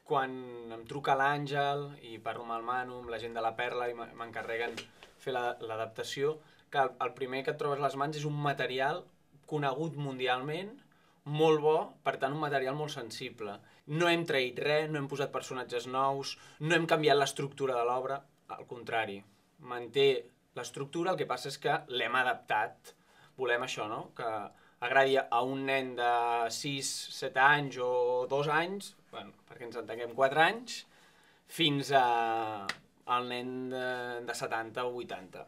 quan em truca l'Àngel i parlo amb el Manu, amb la gent de la Perla i m'encarreguen fer l'adaptació, que el primer que et trobes a les mans és un material conegut mundialment, molt bo, per tant un material molt sensible. No hem traït res, no hem posat personatges nous, no hem canviat l'estructura de l'obra, al contrari, manté l'estructura, el que passa és que l'hem adaptat. Volem això, no? Que agradi a un nen de 6, 7 anys o 2 anys, bueno, perquè ens entenguem 4 anys, fins al nen de 70 o 80.